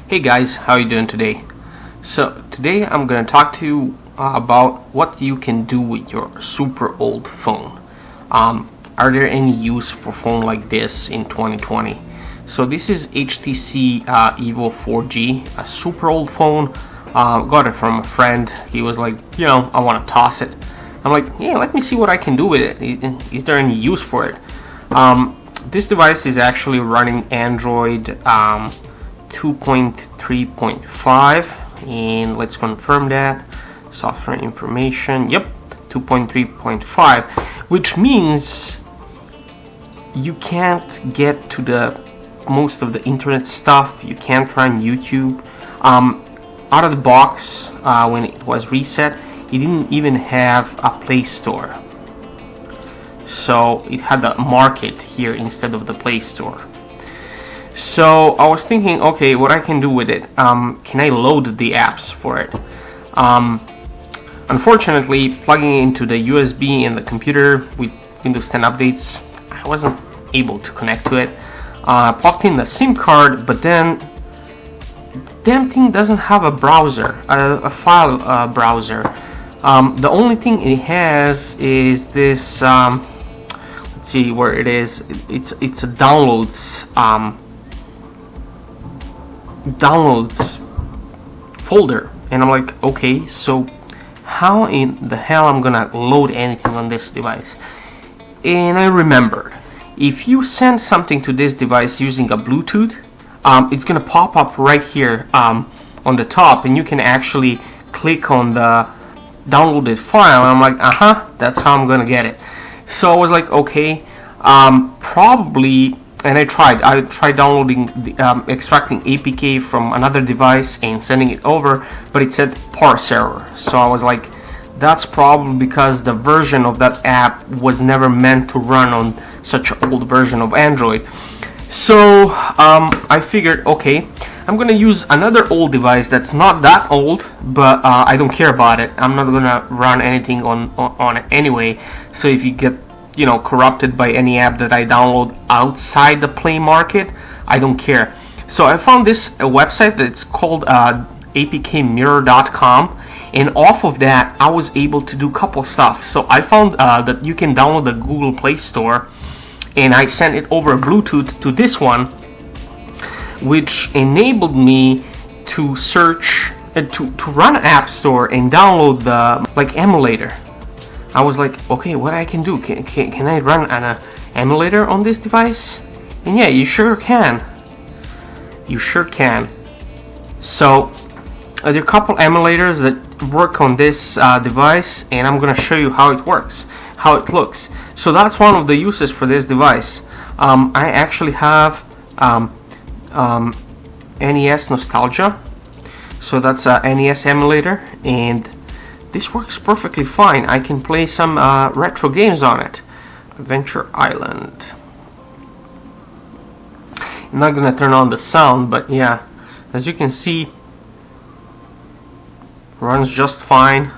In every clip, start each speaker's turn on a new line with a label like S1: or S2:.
S1: Hey guys, how are you doing today? So today I'm going to talk to you about what you can do with your super old phone. Are there any use for a phone like this in 2020? So this is HTC Evo 4G, a super old phone. Got it from a friend. He was like, I want to toss it. I'm like, yeah, let me see what I can do with it. Is there any use for it? This device is actually running Android 2.3.5, and let's confirm that. Software information, yep, 2.3.5, which means you can't get to the most of the internet stuff. You can't run YouTube. Out of the box, when it was reset, it didn't even have a Play Store. So it had the Market here instead of the Play Store. So I was thinking, okay, what I can do with it? Can I load the apps for it? Unfortunately, plugging it into the USB in the computer with Windows 10 updates, I wasn't able to connect to it. I plugged in the SIM card, but then damn thing doesn't have a browser, a file browser. The only thing it has is this. Let's see where it is. It's a downloads folder, and I'm like, okay, so how in the hell I'm gonna load anything on this device? And I remembered, if you send something to this device using a Bluetooth, it's gonna pop up right here on the top, and you can actually click on the downloaded file. And I'm like, that's how I'm gonna get it. So I was like, okay, probably. And I tried downloading extracting APK from another device and sending it over, but it said parse error. So I was like, that's probably because the version of that app was never meant to run on such an old version of Android. So I figured, okay, I'm gonna use another old device that's not that old, but I don't care about it. I'm not gonna run anything on it anyway. So if you get corrupted by any app that I download outside the Play Market, I don't care. So I found this website that's called apkmirror.com, and off of that I was able to do a couple stuff. So I found that you can download the Google Play Store, and I sent it over Bluetooth to this one, which enabled me to search to run App Store and download the emulator. I was like, okay, what I can do? Can I run an emulator on this device? And yeah, you sure can. You sure can. So there are a couple emulators that work on this device, and I'm gonna show you how it works, how it looks. So that's one of the uses for this device. I actually have NES Nostalgia. So that's a NES emulator, and this works perfectly fine. I can play some retro games on it. Adventure Island. I'm not gonna turn on the sound, but yeah, as you can see, runs just fine,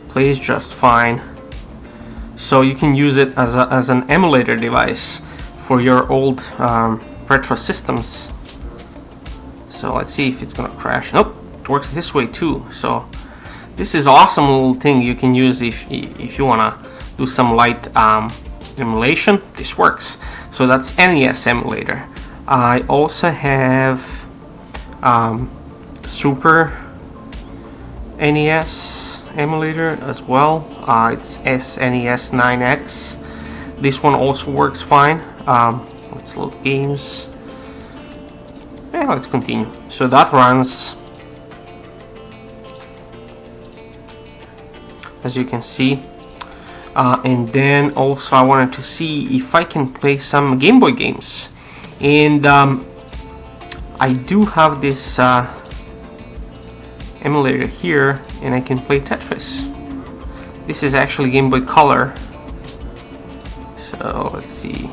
S1: plays just fine. So you can use it as an emulator device for your old retro systems. So let's see if it's gonna crash. Nope, it works this way too. So this is awesome little thing you can use if you wanna do some light emulation. This works. So that's NES emulator. I also have Super NES emulator as well. It's SNES 9X. This one also works fine. Let's load games. Yeah, let's continue. So that runs, as you can see, and then also I wanted to see if I can play some Game Boy games, and I do have this emulator here, and I can play Tetris. This is actually Game Boy Color, so let's see.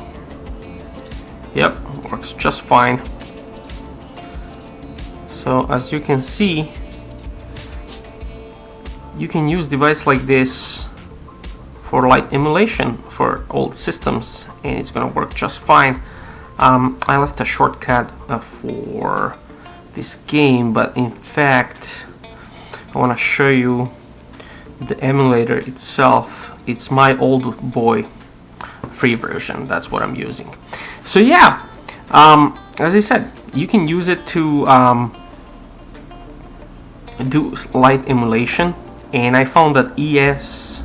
S1: Yep, works just fine. So as you can see, you can use device like this for light emulation for old systems, and it's gonna work just fine. I left a shortcut for this game, but in fact I want to show you the emulator itself. It's my old boy free version. That's what I'm using. So yeah, as I said, you can use it to do light emulation, and I found that ES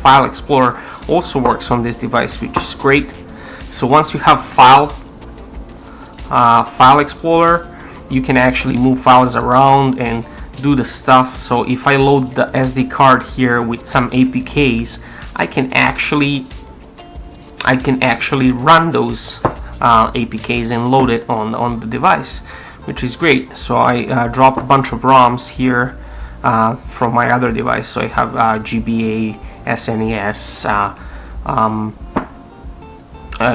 S1: File Explorer also works on this device, which is great. So once you have File Explorer, you can actually move files around and do the stuff. So if I load the SD card here with some APKs, I can actually run those APKs and load it on the device, which is great. So I dropped a bunch of ROMs here from my other device. So I have GBA, SNES,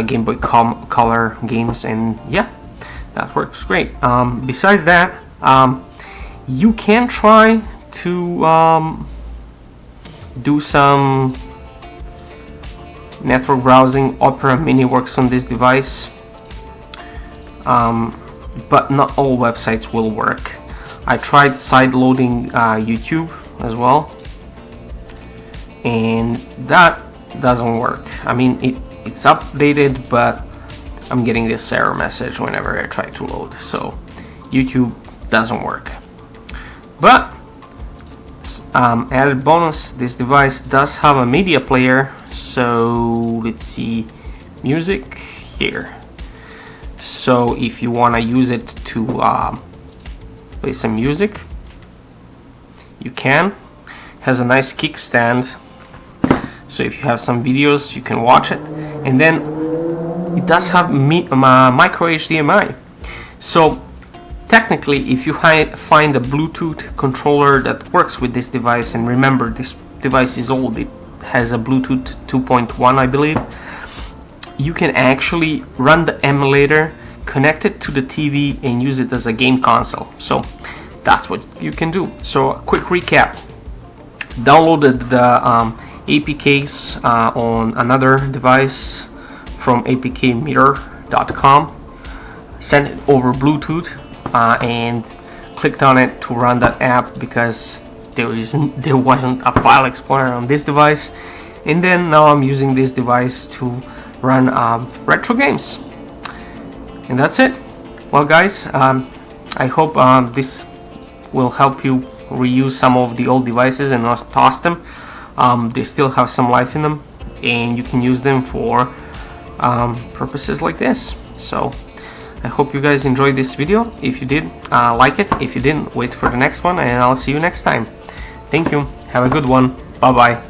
S1: Game Boy Color games, and yeah, that works great. Besides that, you can try to do some network browsing. Opera Mini works on this device, but not all websites will work. I tried side loading YouTube as well, and that doesn't work. I mean, it's updated, but I'm getting this error message whenever I try to load, so YouTube doesn't work. But added bonus, this device does have a media player. So let's see, music here. So if you want to use it to play some music, you can. Has a nice kickstand, so if you have some videos, you can watch it. And then it does have micro HDMI. So technically, if you find a Bluetooth controller that works with this device, and remember, this device is old, it has a Bluetooth 2.1, I believe, you can actually run the emulator, connect it to the TV, and use it as a game console. So that's what you can do. So a quick recap: downloaded the APKs on another device from apkmeter.com, sent it over Bluetooth, and clicked on it to run that app because there wasn't a file explorer on this device. And then now I'm using this device to run retro games, and that's it. Well guys, I hope this will help you reuse some of the old devices and not toss them. They still have some life in them, and you can use them for purposes like this. So I hope you guys enjoyed this video. If you did, like it. If you didn't, wait for the next one, and I'll see you next time. Thank you. Have a good one. Bye bye.